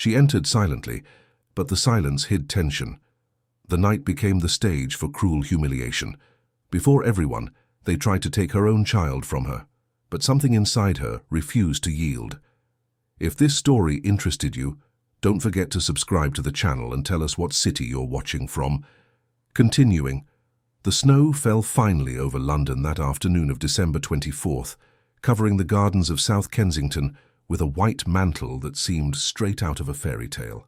She entered silently, but the silence hid tension. The night became the stage for cruel humiliation. Before everyone, they tried to take her own child from her, but something inside her refused to yield. If this story interested you, don't forget to subscribe to the channel and tell us what city you're watching from. Continuing, the snow fell finely over London that afternoon of December 24th, covering the gardens of South Kensington with a white mantle that seemed straight out of a fairy tale.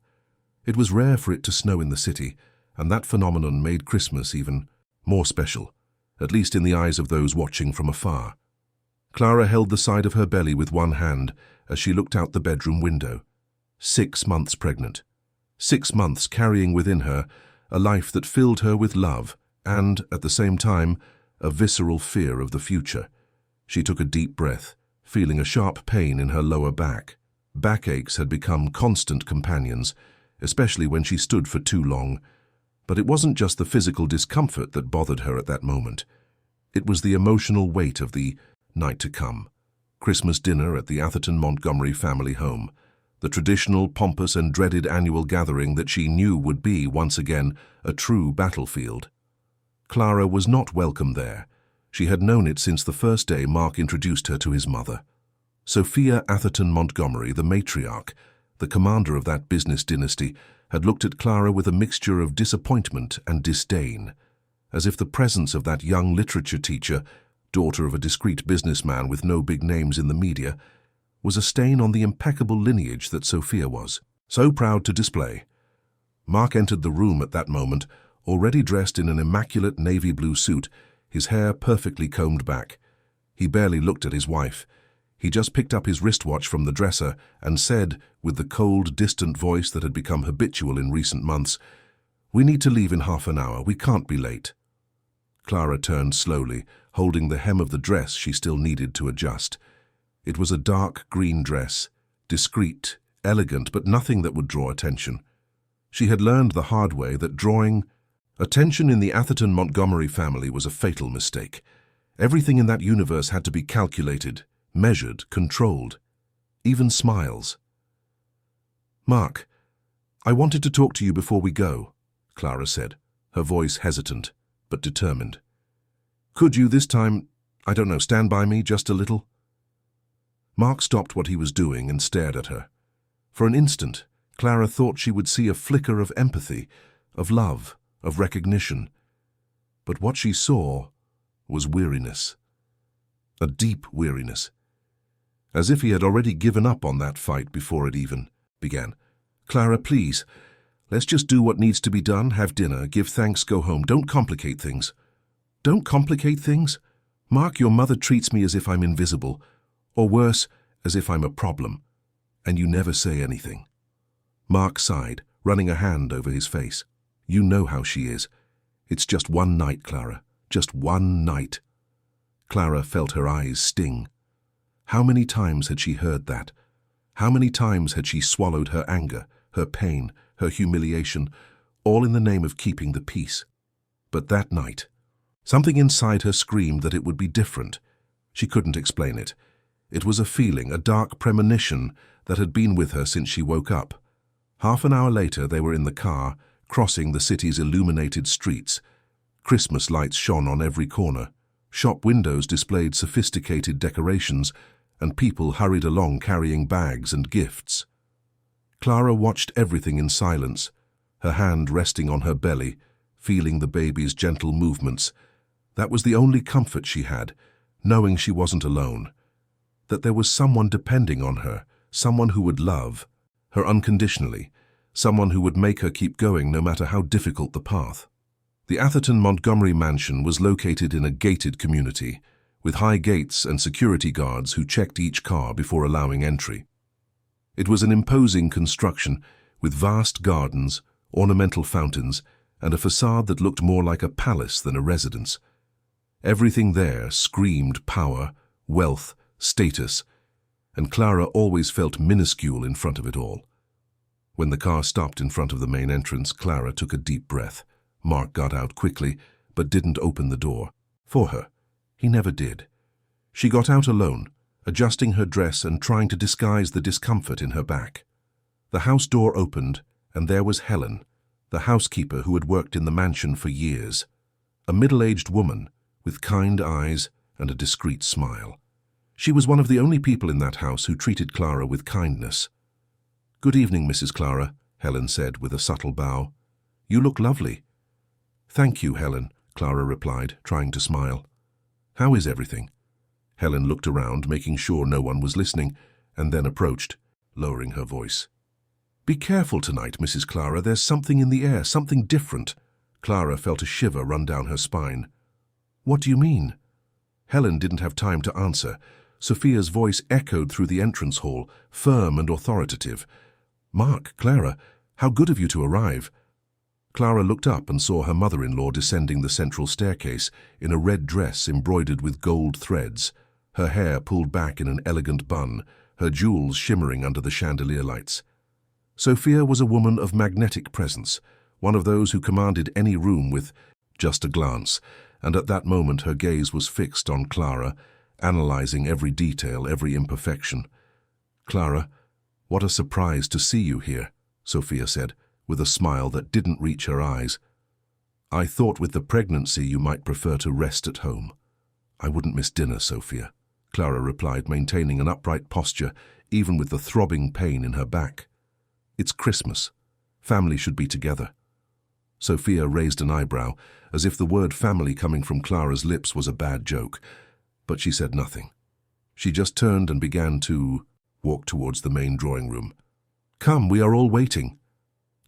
It was rare for it to snow in the city, and that phenomenon made Christmas even more special, at least in the eyes of those watching from afar. Clara held the side of her belly with one hand as she looked out the bedroom window. 6 months pregnant. 6 months carrying within her a life that filled her with love and, at the same time, a visceral fear of the future. She took a deep breath, feeling a sharp pain in her lower back. Backaches had become constant companions, especially when she stood for too long. But it wasn't just the physical discomfort that bothered her at that moment. It was the emotional weight of the night to come. Christmas dinner at the Atherton Montgomery family home. The traditional, pompous and dreaded annual gathering that she knew would be, once again, a true battlefield. Clara was not welcome there. She had known it since the first day Mark introduced her to his mother. Sophia Atherton Montgomery, the matriarch, the commander of that business dynasty, had looked at Clara with a mixture of disappointment and disdain, as if the presence of that young literature teacher, daughter of a discreet businessman with no big names in the media, was a stain on the impeccable lineage that Sophia was so proud to display. Mark entered the room at that moment, already dressed in an immaculate navy blue suit, his hair perfectly combed back. He barely looked at his wife. He just picked up his wristwatch from the dresser and said, with the cold, distant voice that had become habitual in recent months, "We need to leave in half an hour. We can't be late." Clara turned slowly, holding the hem of the dress she still needed to adjust. It was a dark green dress, discreet, elegant, but nothing that would draw attention. She had learned the hard way that drawing attention in the Atherton Montgomery family was a fatal mistake. Everything in that universe had to be calculated, measured, controlled. Even smiles. "Mark, I wanted to talk to you before we go," Clara said, her voice hesitant, but determined. "Could you this time, I don't know, stand by me just a little?" Mark stopped what he was doing and stared at her. For an instant, Clara thought she would see a flicker of empathy, of love, of recognition. But what she saw was weariness. A deep weariness. As if he had already given up on that fight before it even began. "Clara, please, let's just do what needs to be done, have dinner, give thanks, go home. Don't complicate things." "Don't complicate things? Mark, your mother treats me as if I'm invisible, or worse, as if I'm a problem, and you never say anything." Mark sighed, running a hand over his face. "You know how she is. It's just one night, Clara, just one night." Clara felt her eyes sting. How many times had she heard that? How many times had she swallowed her anger, her pain, her humiliation, all in the name of keeping the peace? But that night, something inside her screamed that it would be different. She couldn't explain it. It was a feeling, a dark premonition that had been with her since she woke up. Half an hour later, they were in the car, crossing the city's illuminated streets. Christmas lights shone on every corner. Shop windows displayed sophisticated decorations, and people hurried along carrying bags and gifts. Clara watched everything in silence, her hand resting on her belly, feeling the baby's gentle movements. That was the only comfort she had, knowing she wasn't alone. That there was someone depending on her, someone who would love her unconditionally, someone who would make her keep going no matter how difficult the path. The Atherton Montgomery mansion was located in a gated community, with high gates and security guards who checked each car before allowing entry. It was an imposing construction, with vast gardens, ornamental fountains, and a facade that looked more like a palace than a residence. Everything there screamed power, wealth, status, and Clara always felt minuscule in front of it all. When the car stopped in front of the main entrance, Clara took a deep breath. Mark got out quickly, but didn't open the door. For her. He never did. She got out alone, adjusting her dress and trying to disguise the discomfort in her back. The house door opened, and there was Helen, the housekeeper who had worked in the mansion for years. A middle-aged woman with kind eyes and a discreet smile. She was one of the only people in that house who treated Clara with kindness. "Good evening, Mrs. Clara," Helen said with a subtle bow. "You look lovely." "Thank you, Helen," Clara replied, trying to smile. "How is everything?" Helen looked around, making sure no one was listening, and then approached, lowering her voice. "Be careful tonight, Mrs. Clara. There's something in the air, something different." Clara felt a shiver run down her spine. "What do you mean?" Helen didn't have time to answer. Sophia's voice echoed through the entrance hall, firm and authoritative. "Mark, Clara, how good of you to arrive." Clara looked up and saw her mother-in-law descending the central staircase in a red dress embroidered with gold threads, her hair pulled back in an elegant bun, her jewels shimmering under the chandelier lights. Sophia was a woman of magnetic presence, one of those who commanded any room with just a glance, and at that moment her gaze was fixed on Clara, analyzing every detail, every imperfection. "Clara, what a surprise to see you here," Sophia said, with a smile that didn't reach her eyes. "I thought with the pregnancy you might prefer to rest at home." "I wouldn't miss dinner, Sophia," Clara replied, maintaining an upright posture, even with the throbbing pain in her back. "It's Christmas. Family should be together." Sophia raised an eyebrow, as if the word family coming from Clara's lips was a bad joke, but she said nothing. She just turned and began to walk towards the main drawing room. "Come, we are all waiting."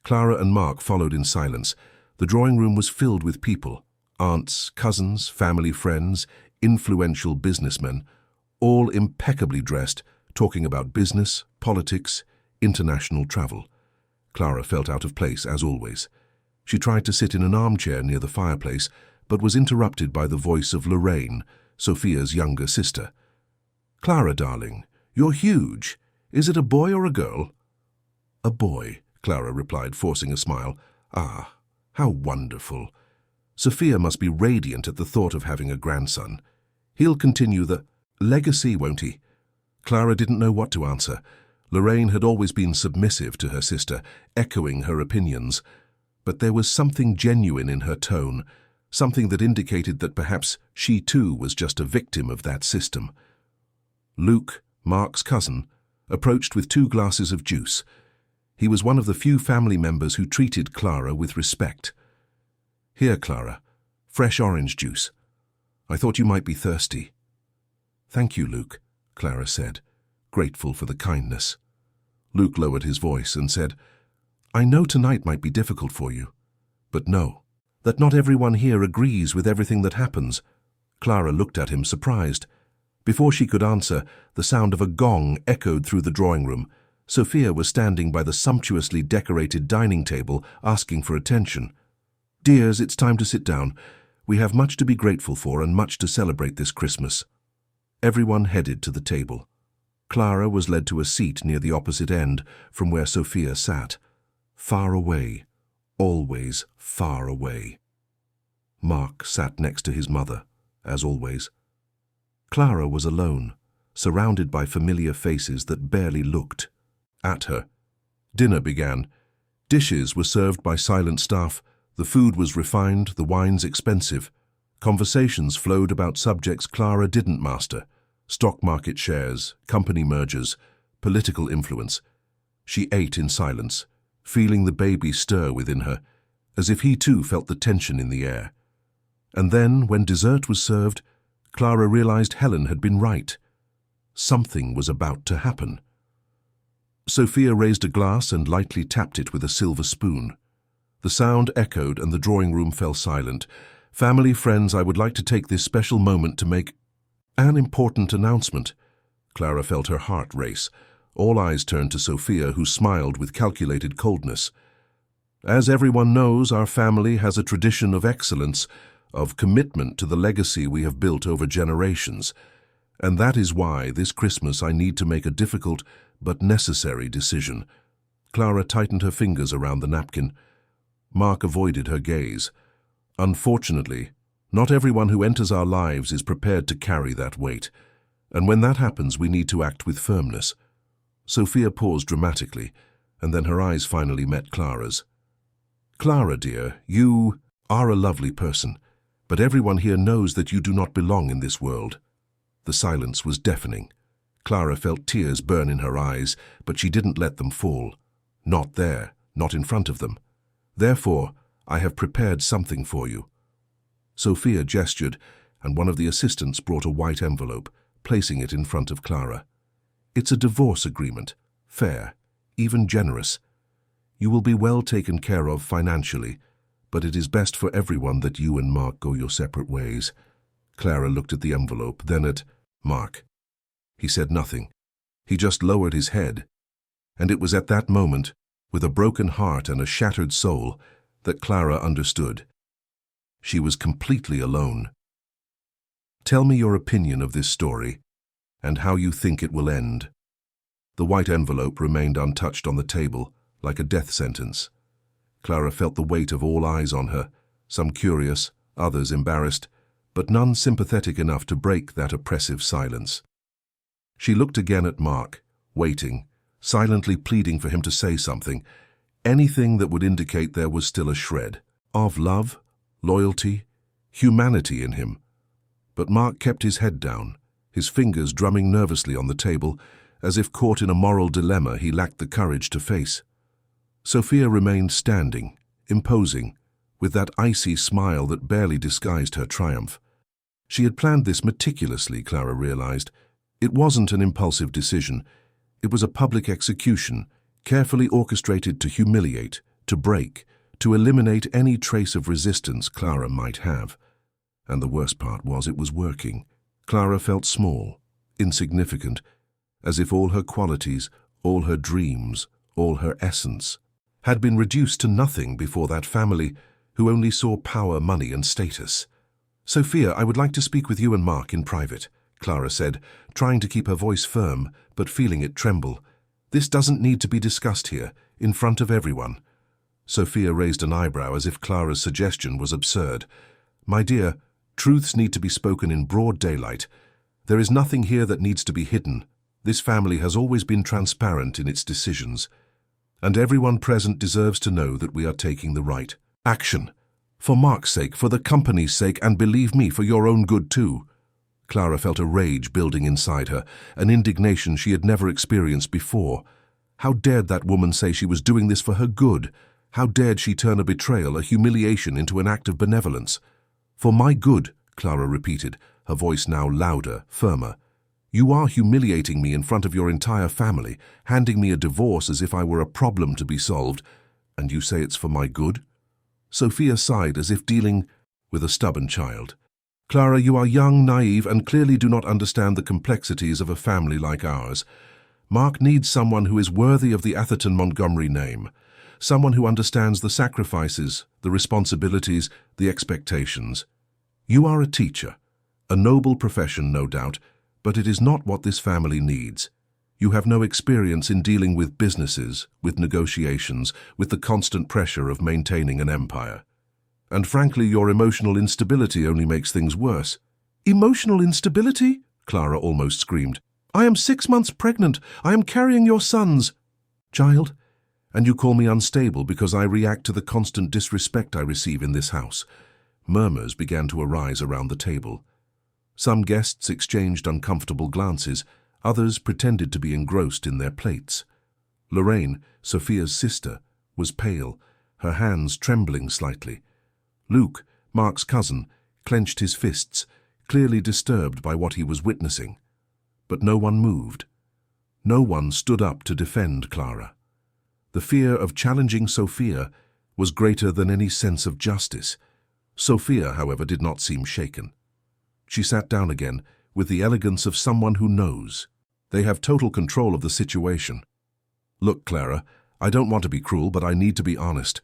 Clara and Mark followed in silence. The drawing room was filled with people, aunts, cousins, family friends, influential businessmen, all impeccably dressed, talking about business, politics, international travel. Clara felt out of place, as always. She tried to sit in an armchair near the fireplace, but was interrupted by the voice of Lorraine, Sophia's younger sister. "Clara, darling, you're huge. Is it a boy or a girl?" "A boy," Clara replied, forcing a smile. "Ah, how wonderful. Sophia must be radiant at the thought of having a grandson. He'll continue the legacy, won't he?" Clara didn't know what to answer. Lorraine had always been submissive to her sister, echoing her opinions. But there was something genuine in her tone, something that indicated that perhaps she too was just a victim of that system. Luke, Mark's cousin, approached with 2 glasses of juice. He was one of the few family members who treated Clara with respect. "Here, Clara, fresh orange juice. I thought you might be thirsty." "Thank you, Luke," Clara said, grateful for the kindness. Luke lowered his voice and said, "I know tonight might be difficult for you, but know that not everyone here agrees with everything that happens." Clara looked at him, surprised. Before she could answer, the sound of a gong echoed through the drawing room. Sophia was standing by the sumptuously decorated dining table, asking for attention. "Dears, it's time to sit down. We have much to be grateful for and much to celebrate this Christmas." Everyone headed to the table. Clara was led to a seat near the opposite end from where Sophia sat. Far away, always far away. Mark sat next to his mother, as always. Clara was alone, surrounded by familiar faces that barely looked at her. Dinner began. Dishes were served by silent staff, the food was refined, the wines expensive. Conversations flowed about subjects Clara didn't master: stock market shares, company mergers, political influence. She ate in silence, feeling the baby stir within her, as if he too felt the tension in the air. And then, when dessert was served, Clara realized Helen had been right. Something was about to happen. Sophia raised a glass and lightly tapped it with a silver spoon. The sound echoed and the drawing room fell silent. "Family, friends, I would like to take this special moment to make an important announcement." Clara felt her heart race. All eyes turned to Sophia, who smiled with calculated coldness. "As everyone knows, our family has a tradition of excellence, of commitment to the legacy we have built over generations. And that is why, this Christmas, I need to make a difficult but necessary decision." Clara tightened her fingers around the napkin. Mark avoided her gaze. "Unfortunately, not everyone who enters our lives is prepared to carry that weight. And when that happens, we need to act with firmness." Sophia paused dramatically. and then her eyes finally met Clara's. "Clara, dear, you are a lovely person, but everyone here knows that you do not belong in this world." The silence was deafening. Clara felt tears burn in her eyes, but she didn't let them fall. Not there, not in front of them. "Therefore, I have prepared something for you." Sophia gestured, and one of the assistants brought a white envelope, placing it in front of Clara. "It's a divorce agreement, fair, even generous. You will be well taken care of financially, but it is best for everyone that you and Mark go your separate ways." Clara looked at the envelope, then at Mark. He said nothing. He just lowered his head. And it was at that moment, with a broken heart and a shattered soul, that Clara understood. She was completely alone. "Tell me your opinion of this story, and how you think it will end." The white envelope remained untouched on the table, like a death sentence. Clara felt the weight of all eyes on her, some curious, others embarrassed, but none sympathetic enough to break that oppressive silence. She looked again at Mark, waiting, silently pleading for him to say something, anything that would indicate there was still a shred of love, loyalty, humanity in him. But Mark kept his head down, his fingers drumming nervously on the table, as if caught in a moral dilemma he lacked the courage to face. Sophia remained standing, imposing, with that icy smile that barely disguised her triumph. She had planned this meticulously, Clara realized. It wasn't an impulsive decision. It was a public execution, carefully orchestrated to humiliate, to break, to eliminate any trace of resistance Clara might have. And the worst part was it was working. Clara felt small, insignificant, as if all her qualities, all her dreams, all her essence, had been reduced to nothing before that family who only saw power, money, and status. "Sophia, I would like to speak with you and Mark in private," Clara said, trying to keep her voice firm, but feeling it tremble. "This doesn't need to be discussed here, in front of everyone." Sophia raised an eyebrow as if Clara's suggestion was absurd. "My dear, truths need to be spoken in broad daylight. There is nothing here that needs to be hidden. This family has always been transparent in its decisions. And everyone present deserves to know that we are taking the right action. For Mark's sake, for the company's sake, and believe me, for your own good too." Clara felt a rage building inside her, an indignation she had never experienced before. How dared that woman say she was doing this for her good? How dared she turn a betrayal, a humiliation, into an act of benevolence? "For my good," Clara repeated, her voice now louder, firmer. "You are humiliating me in front of your entire family, handing me a divorce as if I were a problem to be solved, and you say it's for my good?" Sophia sighed as if dealing with a stubborn child. "Clara, you are young, naive, and clearly do not understand the complexities of a family like ours. Mark needs someone who is worthy of the Atherton Montgomery name, someone who understands the sacrifices, the responsibilities, the expectations. You are a teacher, a noble profession, no doubt, but it is not what this family needs. You have no experience in dealing with businesses, with negotiations, with the constant pressure of maintaining an empire. And frankly, your emotional instability only makes things worse." "Emotional instability?" Clara almost screamed. "I am 6 months pregnant. I am carrying your son's child. And you call me unstable because I react to the constant disrespect I receive in this house." Murmurs began to arise around the table. Some guests exchanged uncomfortable glances, others pretended to be engrossed in their plates. Lorraine, Sophia's sister, was pale, her hands trembling slightly. Luke, Mark's cousin, clenched his fists, clearly disturbed by what he was witnessing. But no one moved. No one stood up to defend Clara. The fear of challenging Sophia was greater than any sense of justice. Sophia, however, did not seem shaken. She sat down again, with the elegance of someone who knows. They have total control of the situation. "Look, Clara, I don't want to be cruel, but I need to be honest.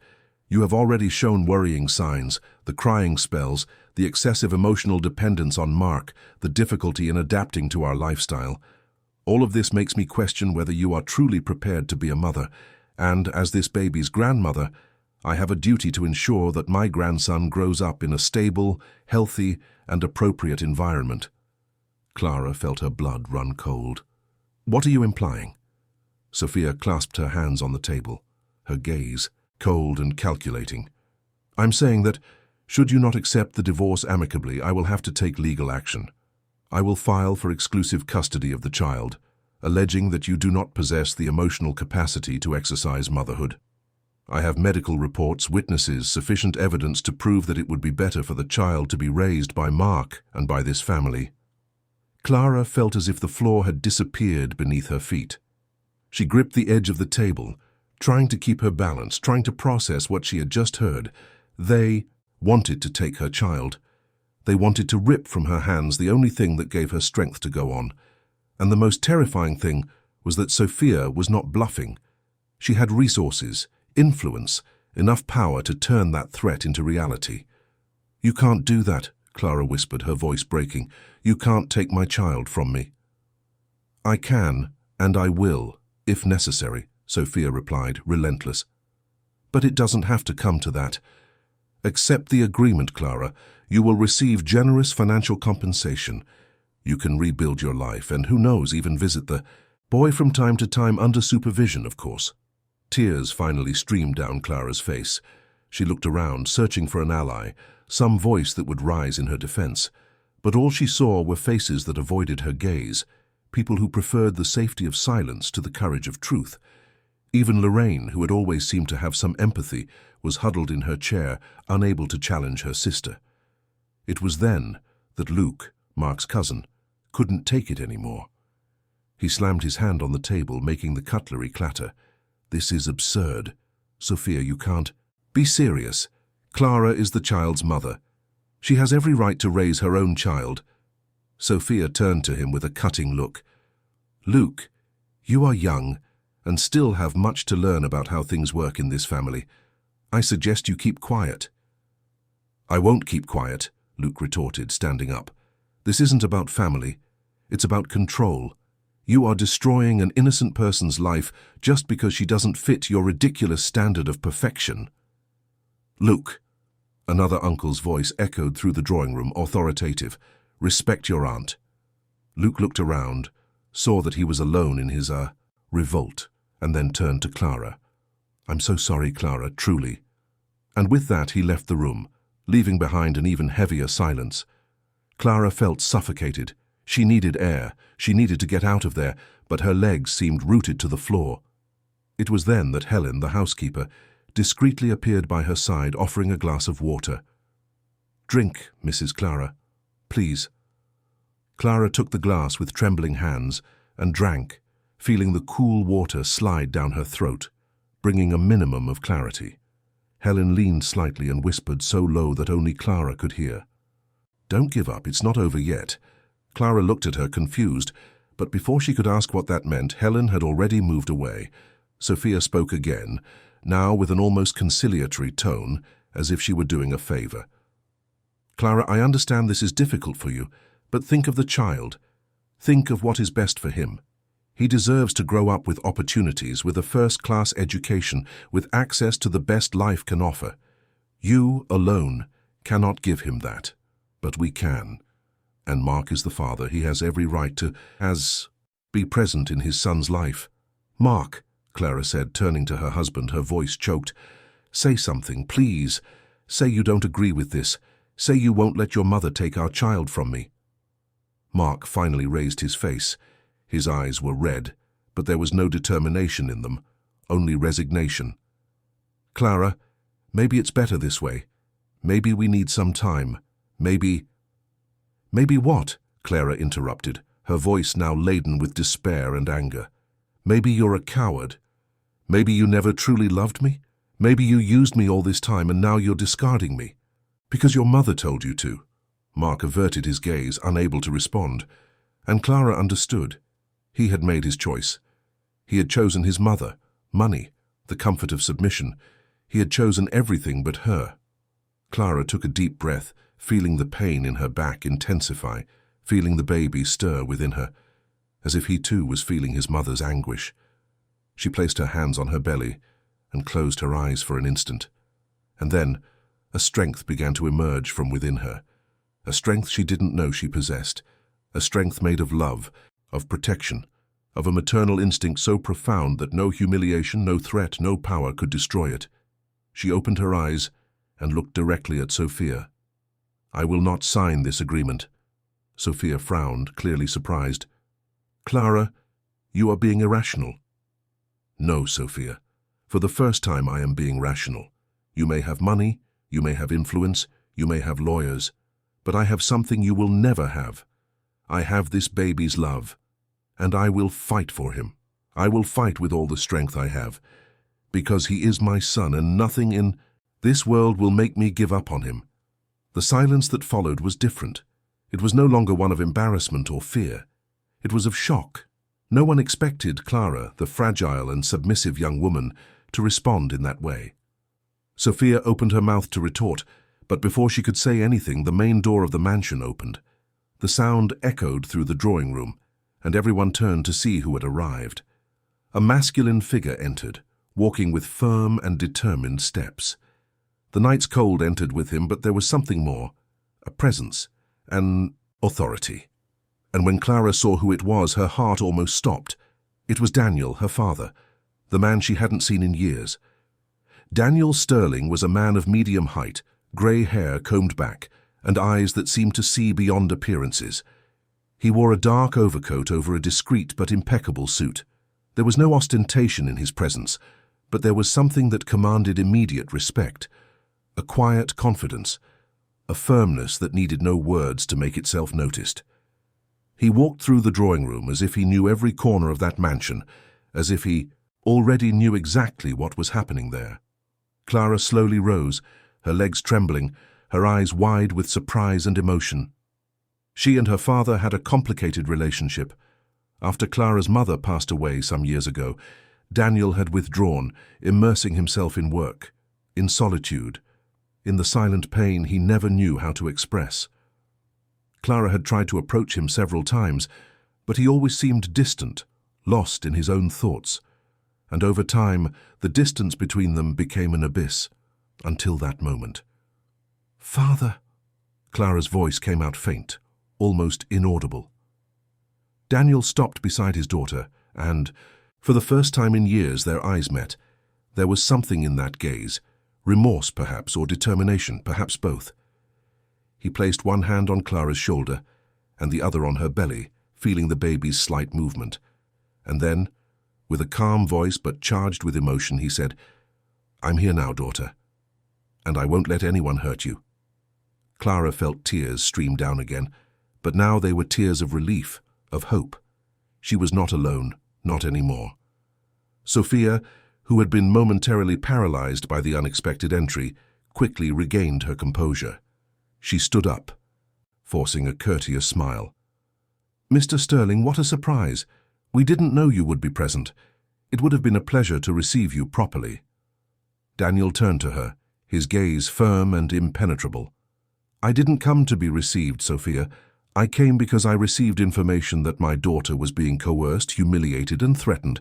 You have already shown worrying signs, the crying spells, the excessive emotional dependence on Mark, the difficulty in adapting to our lifestyle. All of this makes me question whether you are truly prepared to be a mother, and as this baby's grandmother, I have a duty to ensure that my grandson grows up in a stable, healthy, and appropriate environment." Clara felt her blood run cold. "What are you implying?" Sophia clasped her hands on the table, her gaze cold and calculating. "I'm saying that, should you not accept the divorce amicably, I will have to take legal action. I will file for exclusive custody of the child, alleging that you do not possess the emotional capacity to exercise motherhood. I have medical reports, witnesses, sufficient evidence to prove that it would be better for the child to be raised by Mark and by this family." Clara felt as if the floor had disappeared beneath her feet. She gripped the edge of the table, trying to keep her balance, trying to process what she had just heard. They wanted to take her child. They wanted to rip from her hands the only thing that gave her strength to go on. And the most terrifying thing was that Sophia was not bluffing. She had resources, influence, enough power to turn that threat into reality. "You can't do that," Clara whispered, her voice breaking. "You can't take my child from me." "I can, and I will, if necessary," Sophia replied, relentless. "But it doesn't have to come to that. Accept the agreement, Clara. You will receive generous financial compensation. You can rebuild your life, and who knows, even visit the boy from time to time under supervision, of course." Tears finally streamed down Clara's face. She looked around, searching for an ally, some voice that would rise in her defense. But all she saw were faces that avoided her gaze, people who preferred the safety of silence to the courage of truth. Even Lorraine, who had always seemed to have some empathy, was huddled in her chair, unable to challenge her sister. It was then that Luke, Mark's cousin, couldn't take it anymore. He slammed his hand on the table, making the cutlery clatter. "This is absurd. Sophia, you can't. Be serious. Clara is the child's mother. She has every right to raise her own child." Sophia turned to him with a cutting look. "Luke, you are young and still have much to learn about how things work in this family. I suggest you keep quiet." "I won't keep quiet," Luke retorted, standing up. "This isn't about family. It's about control. You are destroying an innocent person's life just because she doesn't fit your ridiculous standard of perfection." "Luke," another uncle's voice echoed through the drawing room, authoritative. "Respect your aunt." Luke looked around, saw that he was alone in his, revolt, and then turned to Clara. "I'm so sorry, Clara, truly." And with that he left the room, leaving behind an even heavier silence. Clara felt suffocated. She needed air. She needed to get out of there, but her legs seemed rooted to the floor. It was then that Helen, the housekeeper, discreetly appeared by her side, offering a glass of water. "Drink, Mrs. Clara, please." Clara took the glass with trembling hands and drank, feeling the cool water slide down her throat, bringing a minimum of clarity. Helen leaned slightly and whispered so low that only Clara could hear. "Don't give up, it's not over yet." Clara looked at her, confused, but before she could ask what that meant, Helen had already moved away. Sophia spoke again, now with an almost conciliatory tone, as if she were doing a favor. "Clara, I understand this is difficult for you, but think of the child. Think of what is best for him. He deserves to grow up with opportunities, with a first-class education, with access to the best life can offer. You alone cannot give him that, but we can. And Mark is the father. He has every right to be present in his son's life." "Mark," Clara said, turning to her husband, her voice choked. "Say something, please. Say you don't agree with this. Say you won't let your mother take our child from me." Mark finally raised his face. His eyes were red, but there was no determination in them, only resignation. "Clara, maybe it's better this way. Maybe we need some time. Maybe—" "Maybe what?" Clara interrupted, her voice now laden with despair and anger. "Maybe you're a coward. Maybe you never truly loved me. Maybe you used me all this time and now you're discarding me. Because your mother told you to." Mark averted his gaze, unable to respond. And Clara understood. He had made his choice. He had chosen his mother, money, the comfort of submission. He had chosen everything but her. Clara took a deep breath, feeling the pain in her back intensify, feeling the baby stir within her, as if he too was feeling his mother's anguish. She placed her hands on her belly and closed her eyes for an instant. And then a strength began to emerge from within her, a strength she didn't know she possessed, a strength made of love, of protection, of a maternal instinct so profound that no humiliation, no threat, no power could destroy it. She opened her eyes and looked directly at Sophia. "I will not sign this agreement." Sophia frowned, clearly surprised. "Clara, you are being irrational." "No, Sophia. For the first time I am being rational. You may have money, you may have influence, you may have lawyers, but I have something you will never have. I have this baby's love, and I will fight for him. I will fight with all the strength I have, because he is my son, and nothing in this world will make me give up on him." The silence that followed was different. It was no longer one of embarrassment or fear. It was of shock. No one expected Clara, the fragile and submissive young woman, to respond in that way. Sophia opened her mouth to retort, but before she could say anything, the main door of the mansion opened. The sound echoed through the drawing room, and everyone turned to see who had arrived. A masculine figure entered, walking with firm and determined steps. The night's cold entered with him, but there was something more, a presence, an authority. And when Clara saw who it was, her heart almost stopped. It was Daniel, her father, the man she hadn't seen in years. Daniel Sterling was a man of medium height, grey hair combed back, and eyes that seemed to see beyond appearances. He wore a dark overcoat over a discreet but impeccable suit. There was no ostentation in his presence, but there was something that commanded immediate respect, a quiet confidence, a firmness that needed no words to make itself noticed. He walked through the drawing room as if he knew every corner of that mansion, as if he already knew exactly what was happening there. Clara slowly rose, her legs trembling, her eyes wide with surprise and emotion. She and her father had a complicated relationship. After Clara's mother passed away some years ago, Daniel had withdrawn, immersing himself in work, in solitude, in the silent pain he never knew how to express. Clara had tried to approach him several times, but he always seemed distant, lost in his own thoughts. And over time, the distance between them became an abyss, until that moment. "Father!" Clara's voice came out faint, almost inaudible. Daniel stopped beside his daughter, and, for the first time in years, their eyes met. There was something in that gaze, remorse perhaps, or determination, perhaps both. He placed one hand on Clara's shoulder and the other on her belly, feeling the baby's slight movement. And then, with a calm voice but charged with emotion, he said, "I'm here now, daughter, and I won't let anyone hurt you." Clara felt tears stream down again, but now they were tears of relief, of hope. She was not alone, not anymore. Sophia, who had been momentarily paralyzed by the unexpected entry, quickly regained her composure. She stood up, forcing a courteous smile. "Mr. Sterling, what a surprise! We didn't know you would be present. It would have been a pleasure to receive you properly." Daniel turned to her, his gaze firm and impenetrable. "I didn't come to be received, Sophia. I came because I received information that my daughter was being coerced, humiliated, and threatened,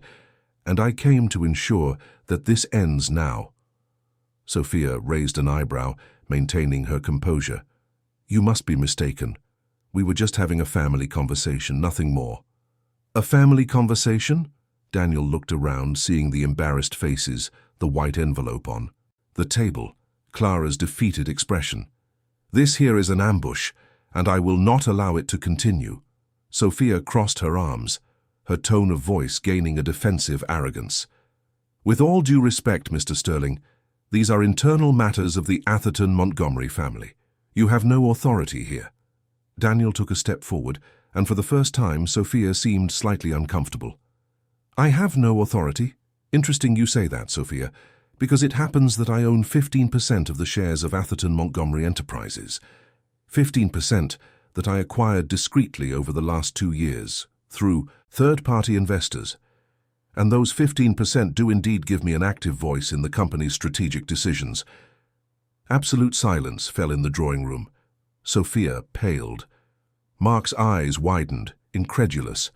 and I came to ensure that this ends now." Sophia raised an eyebrow, maintaining her composure. "You must be mistaken. We were just having a family conversation, nothing more." "A family conversation?" Daniel looked around, seeing the embarrassed faces, the white envelope on the table, Clara's defeated expression. "This here is an ambush, and I will not allow it to continue." Sophia crossed her arms, her tone of voice gaining a defensive arrogance. "With all due respect, Mr. Sterling, these are internal matters of the Atherton-Montgomery family. You have no authority here." Daniel took a step forward, and for the first time Sophia seemed slightly uncomfortable. "I have no authority. Interesting you say that, Sophia, because it happens that I own 15% of the shares of Atherton-Montgomery Enterprises. 15% that I acquired discreetly over the last 2 years, through third-party investors. And those 15% do indeed give me an active voice in the company's strategic decisions." Absolute silence fell in the drawing room. Sophia paled. Mark's eyes widened, incredulous.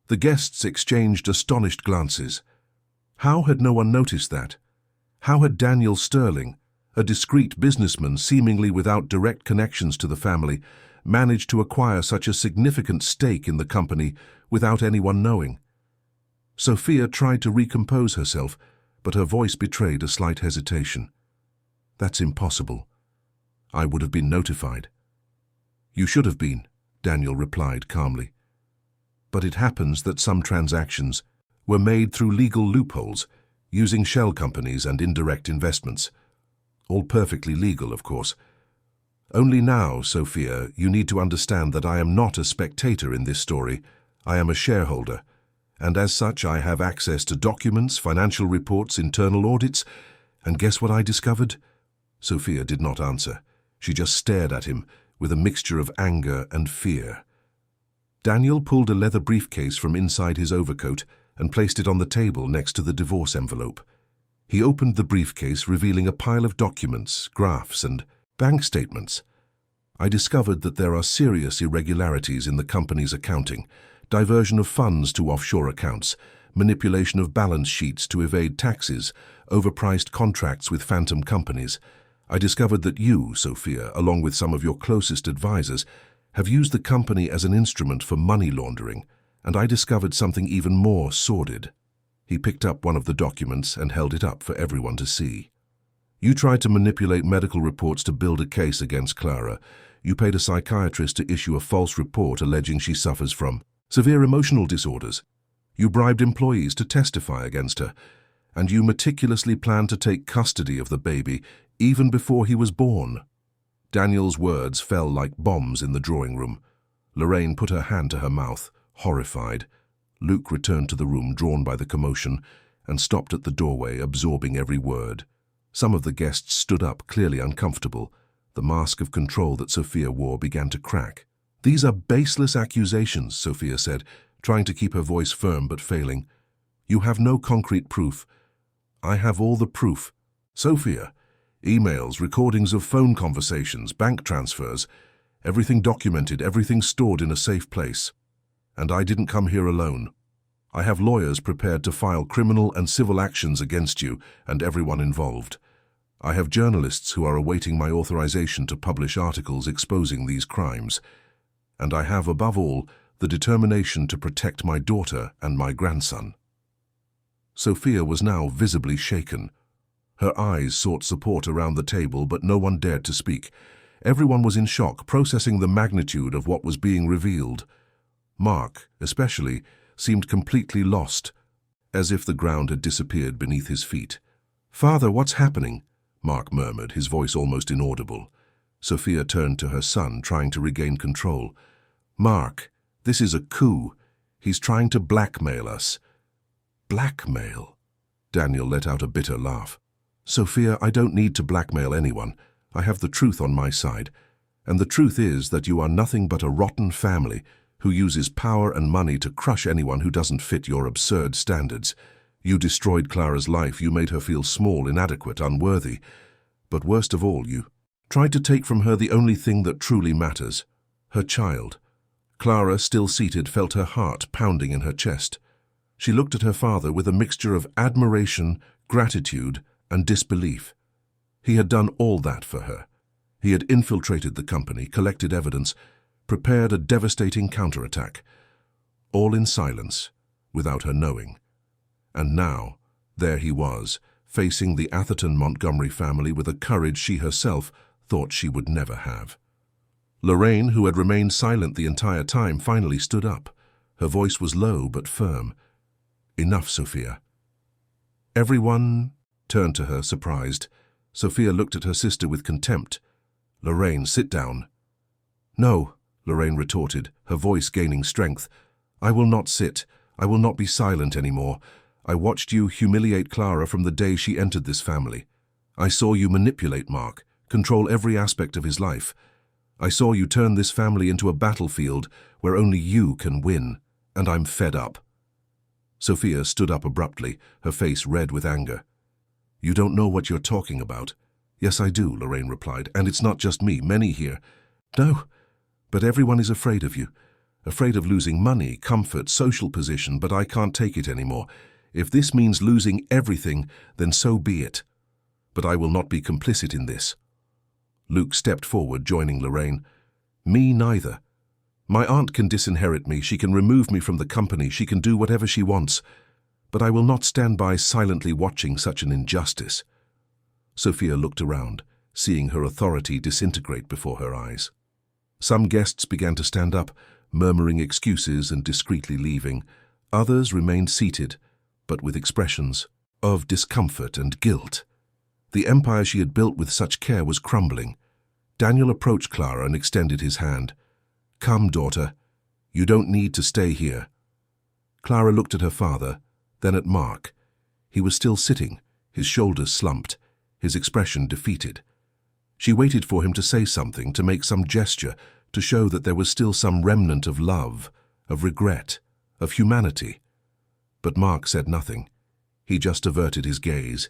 The guests exchanged astonished glances. How had no one noticed that? How had Daniel Sterling, a discreet businessman seemingly without direct connections to the family, managed to acquire such a significant stake in the company without anyone knowing? Sophia tried to recompose herself, but her voice betrayed a slight hesitation. That's impossible. I would have been notified. You should have been, Daniel replied calmly. But it happens that some transactions were made through legal loopholes, using shell companies and indirect investments. All perfectly legal, of course. Only now, Sophia, you need to understand that I am not a spectator in this story. I am a shareholder, and as such I have access to documents, financial reports, internal audits, and guess what I discovered? Sophia did not answer. She just stared at him with a mixture of anger and fear. Daniel pulled a leather briefcase from inside his overcoat and placed it on the table next to the divorce envelope. He opened the briefcase, revealing a pile of documents, graphs, and bank statements. I discovered that there are serious irregularities in the company's accounting, diversion of funds to offshore accounts, manipulation of balance sheets to evade taxes, overpriced contracts with phantom companies. I discovered that you, Sophia, along with some of your closest advisors, have used the company as an instrument for money laundering, and I discovered something even more sordid. He picked up one of the documents and held it up for everyone to see. You tried to manipulate medical reports to build a case against Clara. You paid a psychiatrist to issue a false report alleging she suffers from severe emotional disorders. You bribed employees to testify against her, and you meticulously planned to take custody of the baby even before he was born. Daniel's words fell like bombs in the drawing room. Lorraine put her hand to her mouth, horrified. Luke returned to the room, drawn by the commotion, and stopped at the doorway, absorbing every word. Some of the guests stood up, clearly uncomfortable. The mask of control that Sophia wore began to crack. These are baseless accusations, Sophia said, trying to keep her voice firm but failing. You have no concrete proof. I have all the proof. Sophia, emails, recordings of phone conversations, bank transfers, everything documented, everything stored in a safe place. And I didn't come here alone. I have lawyers prepared to file criminal and civil actions against you and everyone involved. I have journalists who are awaiting my authorization to publish articles exposing these crimes. And I have, above all, the determination to protect my daughter and my grandson. Sophia was now visibly shaken. Her eyes sought support around the table, but no one dared to speak. Everyone was in shock, processing the magnitude of what was being revealed. Mark, especially, seemed completely lost, as if the ground had disappeared beneath his feet. "Father, what's happening?" Mark murmured, his voice almost inaudible. Sophia turned to her son, trying to regain control. "Mark, this is a coup. He's trying to blackmail us." "Blackmail?" Daniel let out a bitter laugh. "Sophia, I don't need to blackmail anyone. I have the truth on my side. And the truth is that you are nothing but a rotten family who uses power and money to crush anyone who doesn't fit your absurd standards. You destroyed Clara's life. You made her feel small, inadequate, unworthy. But worst of all, you tried to take from her the only thing that truly matters, her child." Clara, still seated, felt her heart pounding in her chest. She looked at her father with a mixture of admiration, gratitude, and disbelief. He had done all that for her. He had infiltrated the company, collected evidence, prepared a devastating counterattack, all in silence, without her knowing. And now, there he was, facing the Atherton Montgomery family with a courage she herself thought she would never have. Lorraine, who had remained silent the entire time, finally stood up. Her voice was low but firm. "Enough, Sophia." Everyone turned to her, surprised. Sophia looked at her sister with contempt. "Lorraine, sit down." "No," Lorraine retorted, her voice gaining strength. "I will not sit. I will not be silent anymore. I watched you humiliate Clara from the day she entered this family. I saw you manipulate Mark, control every aspect of his life. I saw you turn this family into a battlefield where only you can win, and I'm fed up." Sophia stood up abruptly, her face red with anger. "You don't know what you're talking about." "Yes, I do," Lorraine replied, "and it's not just me, many here." "No, but everyone is afraid of you. Afraid of losing money, comfort, social position, but I can't take it anymore. If this means losing everything, then so be it. But I will not be complicit in this." Luke stepped forward, joining Lorraine. "Me neither. My aunt can disinherit me, she can remove me from the company, she can do whatever she wants. but I will not stand by silently watching such an injustice." Sophia looked around, seeing her authority disintegrate before her eyes. Some guests began to stand up, murmuring excuses and discreetly leaving. Others remained seated, but with expressions of discomfort and guilt. The empire she had built with such care was crumbling. Daniel approached Clara and extended his hand. "Come, daughter. You don't need to stay here." Clara looked at her father, then at Mark. He was still sitting, his shoulders slumped, his expression defeated. She waited for him to say something, to make some gesture, to show that there was still some remnant of love, of regret, of humanity. But Mark said nothing. He just averted his gaze.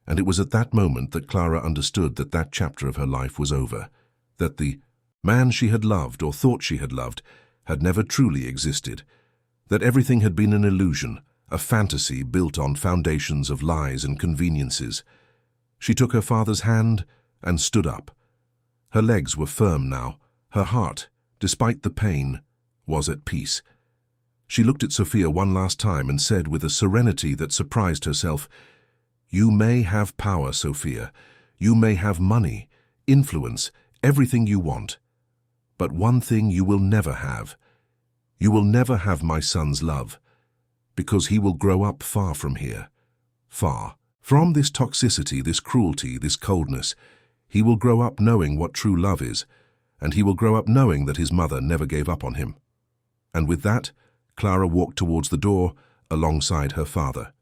And it was at that moment that Clara understood that that chapter of her life was over, that the man she had loved or thought she had loved had never truly existed, that everything had been an illusion, a fantasy built on foundations of lies and conveniences. She took her father's hand and stood up. Her legs were firm now. Her heart, despite the pain, was at peace. She looked at Sophia one last time and said with a serenity that surprised herself, "You may have power, Sophia. You may have money, influence, everything you want. But one thing you will never have. You will never have my son's love, because he will grow up far from here, far from this toxicity, this cruelty, this coldness. He will grow up knowing what true love is, and he will grow up knowing that his mother never gave up on him." And with that, Clara walked towards the door alongside her father.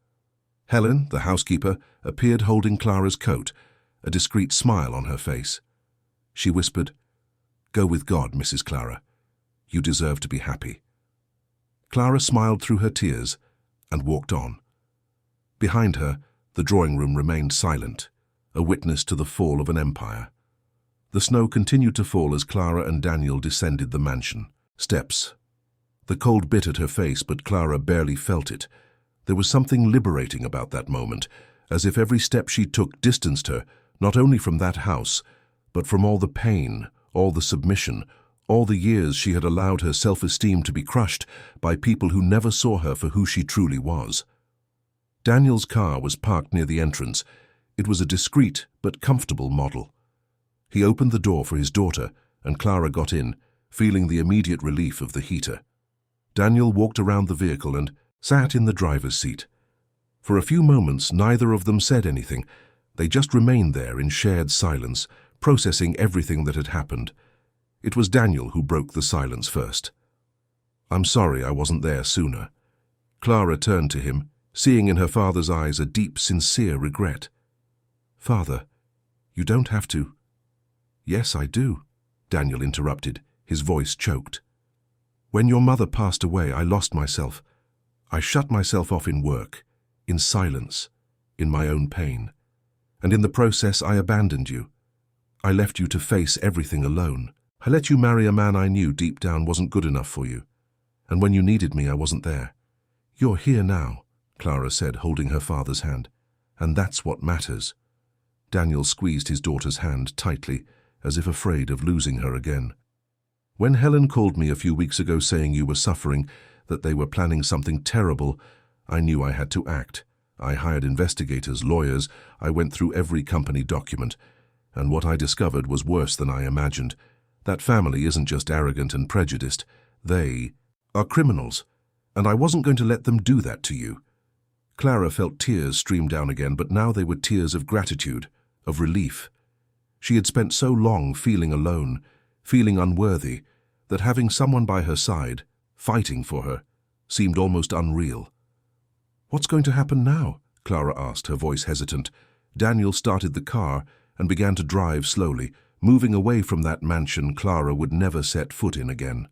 Helen, the housekeeper, appeared holding Clara's coat, a discreet smile on her face. She whispered, "Go with God, Mrs. Clara. You deserve to be happy." Clara smiled through her tears and walked on. Behind her, the drawing room remained silent, a witness to the fall of an empire. The snow continued to fall as Clara and Daniel descended the mansion steps. The cold bit at her face, but Clara barely felt it. There was something liberating about that moment, as if every step she took distanced her, not only from that house, but from all the pain, all the submission, all the years she had allowed her self-esteem to be crushed by people who never saw her for who she truly was. Daniel's car was parked near the entrance. It was a discreet but comfortable model. He opened the door for his daughter, and Clara got in, feeling the immediate relief of the heater. Daniel walked around the vehicle and sat in the driver's seat. For a few moments, neither of them said anything. They just remained there in shared silence, processing everything that had happened. It was Daniel who broke the silence first. "I'm sorry I wasn't there sooner." Clara turned to him, seeing in her father's eyes a deep, sincere regret. "Father, you don't have to." "Yes, I do," Daniel interrupted, his voice choked. "When your mother passed away, I lost myself. I shut myself off in work, in silence, in my own pain. And in the process, I abandoned you. I left you to face everything alone. I let you marry a man I knew deep down wasn't good enough for you. And when you needed me, I wasn't there. You're here now," Clara said, holding her father's hand. "And that's what matters." Daniel squeezed his daughter's hand tightly, as if afraid of losing her again. "When Helen called me a few weeks ago saying you were suffering, that they were planning something terrible, I knew I had to act. I hired investigators, lawyers. I went through every company document. And what I discovered was worse than I imagined. That family isn't just arrogant and prejudiced. They are criminals. And I wasn't going to let them do that to you." Clara felt tears stream down again, but now they were tears of gratitude, of relief. She had spent so long feeling alone, feeling unworthy, that having someone by her side, fighting for her, seemed almost unreal. "What's going to happen now?" Clara asked, her voice hesitant. Daniel started the car and began to drive slowly, moving away from that mansion Clara would never set foot in again.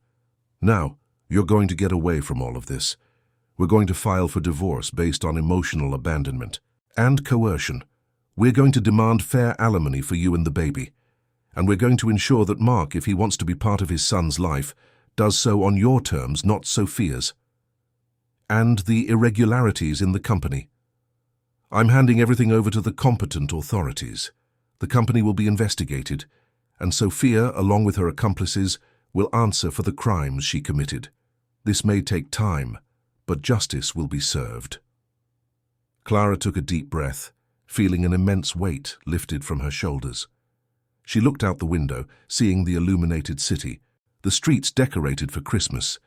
"Now, you're going to get away from all of this. We're going to file for divorce based on emotional abandonment and coercion. We're going to demand fair alimony for you and the baby. And we're going to ensure that Mark, if he wants to be part of his son's life, does so on your terms, not Sophia's. And the irregularities in the company. I'm handing everything over to the competent authorities. The company will be investigated, and Sophia, along with her accomplices, will answer for the crimes she committed. This may take time, but justice will be served." Clara took a deep breath, feeling an immense weight lifted from her shoulders. She looked out the window, seeing the illuminated city, the streets decorated for Christmas,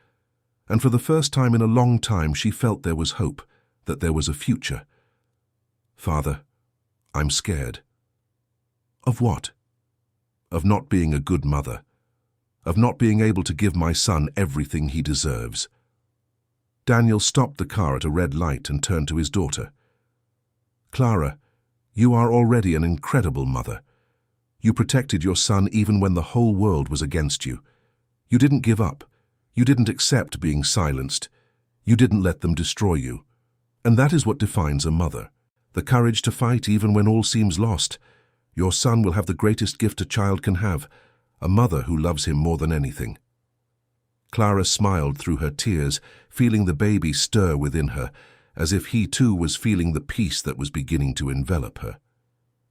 and for the first time in a long time she felt there was hope, that there was a future. "Father, I'm scared." "Of what?" "Of not being a good mother. Of not being able to give my son everything he deserves." Daniel stopped the car at a red light and turned to his daughter. "Clara, you are already an incredible mother. You protected your son even when the whole world was against you. You didn't give up. You didn't accept being silenced. You didn't let them destroy you. And that is what defines a mother. The courage to fight even when all seems lost. Your son will have the greatest gift a child can have, a mother who loves him more than anything." Clara smiled through her tears, feeling the baby stir within her, as if he too was feeling the peace that was beginning to envelop her.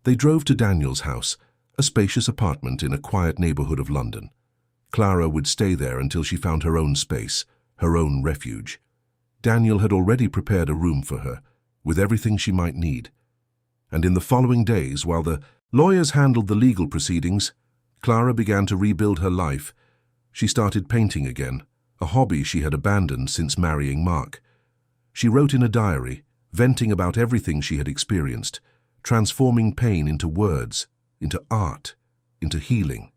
They drove to Daniel's house, a spacious apartment in a quiet neighborhood of London. Clara would stay there until she found her own space, her own refuge. Daniel had already prepared a room for her, with everything she might need. And in the following days, while the lawyers handled the legal proceedings, Clara began to rebuild her life. She started painting again, a hobby she had abandoned since marrying Mark. She wrote in a diary, venting about everything she had experienced, transforming pain into words, into art, into healing.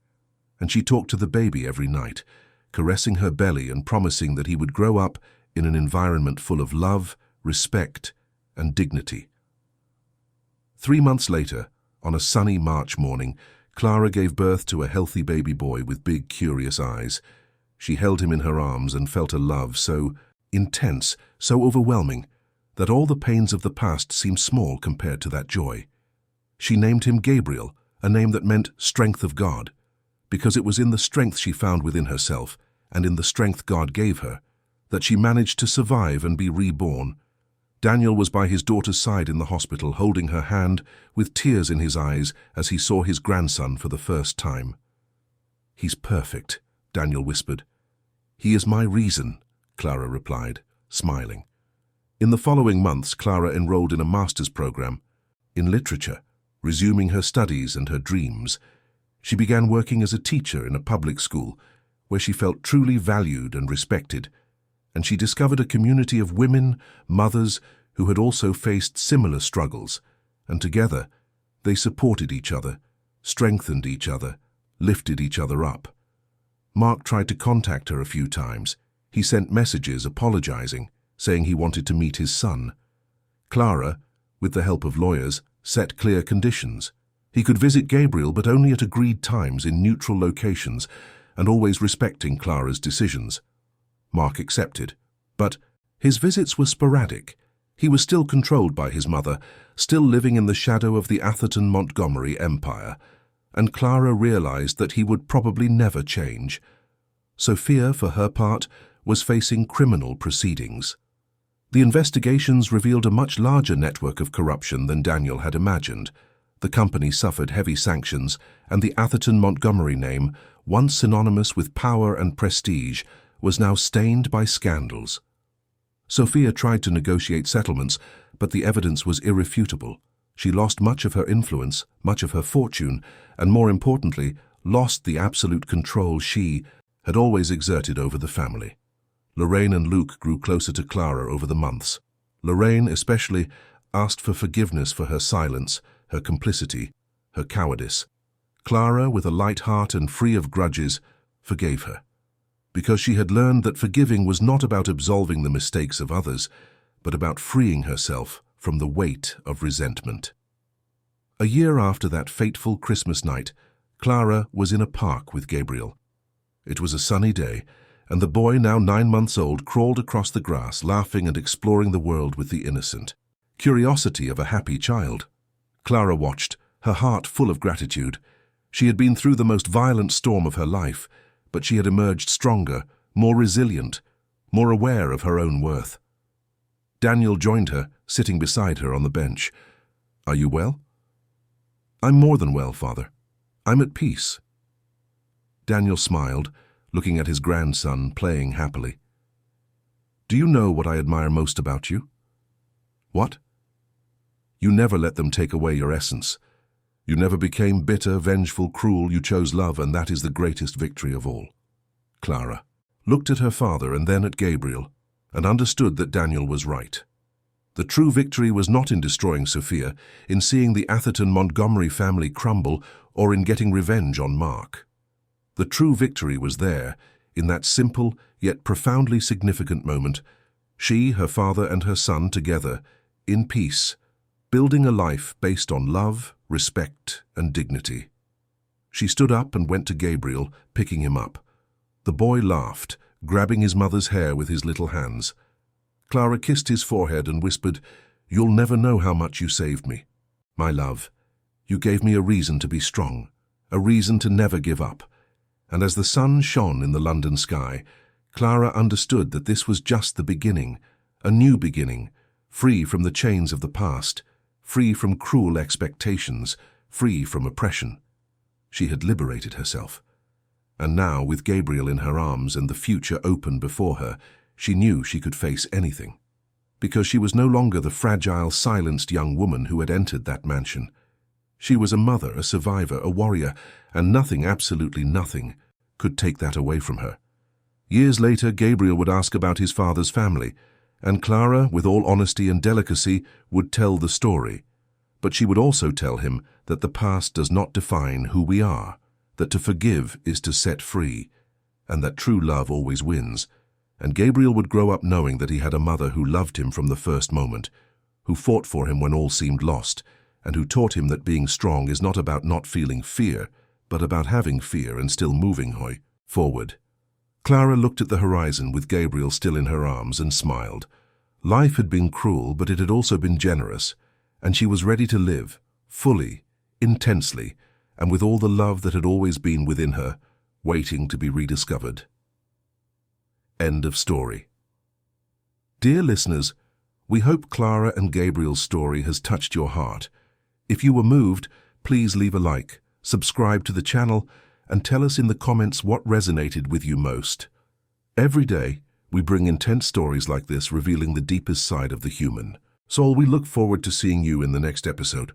And she talked to the baby every night, caressing her belly and promising that he would grow up in an environment full of love, respect, and dignity. 3 months later, on a sunny March morning, Clara gave birth to a healthy baby boy with big, curious eyes. She held him in her arms and felt a love so intense, so overwhelming, that all the pains of the past seemed small compared to that joy. She named him Gabriel, a name that meant strength of God, because it was in the strength she found within herself, and in the strength God gave her, that she managed to survive and be reborn. Daniel was by his daughter's side in the hospital, holding her hand with tears in his eyes as he saw his grandson for the first time. "He's perfect," Daniel whispered. "He is my reason," Clara replied, smiling. In the following months, Clara enrolled in a master's program in literature, resuming her studies and her dreams. She began working as a teacher in a public school, where she felt truly valued and respected, and she discovered a community of women, mothers, who had also faced similar struggles, and together they supported each other, strengthened each other, lifted each other up. Mark tried to contact her a few times. He sent messages apologizing, saying he wanted to meet his son. Clara, with the help of lawyers, set clear conditions. He could visit Gabriel, but only at agreed times in neutral locations, and always respecting Clara's decisions. Mark accepted, but his visits were sporadic. He was still controlled by his mother, still living in the shadow of the Atherton-Montgomery empire, and Clara realized that he would probably never change. Sophia, for her part, was facing criminal proceedings. The investigations revealed a much larger network of corruption than Daniel had imagined. The company suffered heavy sanctions, and the Atherton-Montgomery name, once synonymous with power and prestige, was now stained by scandals. Sophia tried to negotiate settlements, but the evidence was irrefutable. She lost much of her influence, much of her fortune, and more importantly, lost the absolute control she had always exerted over the family. Lorraine and Luke grew closer to Clara over the months. Lorraine, especially, asked for forgiveness for her silence, her complicity, her cowardice. Clara, with a light heart and free of grudges, forgave her, because she had learned that forgiving was not about absolving the mistakes of others, but about freeing herself from the weight of resentment. A year after that fateful Christmas night, Clara was in a park with Gabriel. It was a sunny day, and the boy, now 9 months old, crawled across the grass, laughing and exploring the world with the innocent curiosity of a happy child. Clara watched, her heart full of gratitude. She had been through the most violent storm of her life, but she had emerged stronger, more resilient, more aware of her own worth. Daniel joined her, sitting beside her on the bench. "Are you well?" "I'm more than well, Father. I'm at peace." Daniel smiled, looking at his grandson playing happily. "Do you know what I admire most about you?" "What?" You never let them take away your essence. You never became bitter, vengeful, cruel. You chose love, and that is the greatest victory of all. Clara looked at her father and then at Gabriel and understood that Daniel was right. The true victory was not in destroying Sophia, in seeing the Atherton-Montgomery family crumble, or in getting revenge on Mark. The true victory was there, in that simple yet profoundly significant moment, she, her father, and her son together, in peace, building a life based on love, respect, and dignity. She stood up and went to Gabriel, picking him up. The boy laughed, grabbing his mother's hair with his little hands. Clara kissed his forehead and whispered, "You'll never know how much you saved me. My love, you gave me a reason to be strong, a reason to never give up." And as the sun shone in the London sky, Clara understood that this was just the beginning, a new beginning, free from the chains of the past, free from cruel expectations, free from oppression. She had liberated herself. And now, with Gabriel in her arms and the future open before her, she knew she could face anything. Because she was no longer the fragile, silenced young woman who had entered that mansion. She was a mother, a survivor, a warrior, and nothing, absolutely nothing, could take that away from her. Years later, Gabriel would ask about his father's family, and Clara, with all honesty and delicacy, would tell the story. But she would also tell him that the past does not define who we are, that to forgive is to set free, and that true love always wins. And Gabriel would grow up knowing that he had a mother who loved him from the first moment, who fought for him when all seemed lost, and who taught him that being strong is not about not feeling fear, but about having fear and still moving forward. Clara looked at the horizon with Gabriel still in her arms and smiled. Life had been cruel, but it had also been generous, and she was ready to live, fully, intensely, and with all the love that had always been within her, waiting to be rediscovered. End of story. Dear listeners, we hope Clara and Gabriel's story has touched your heart. If you were moved, please leave a like, subscribe to the channel, and tell us in the comments what resonated with you most. Every day, we bring intense stories like this revealing the deepest side of the human. So we look forward to seeing you in the next episode.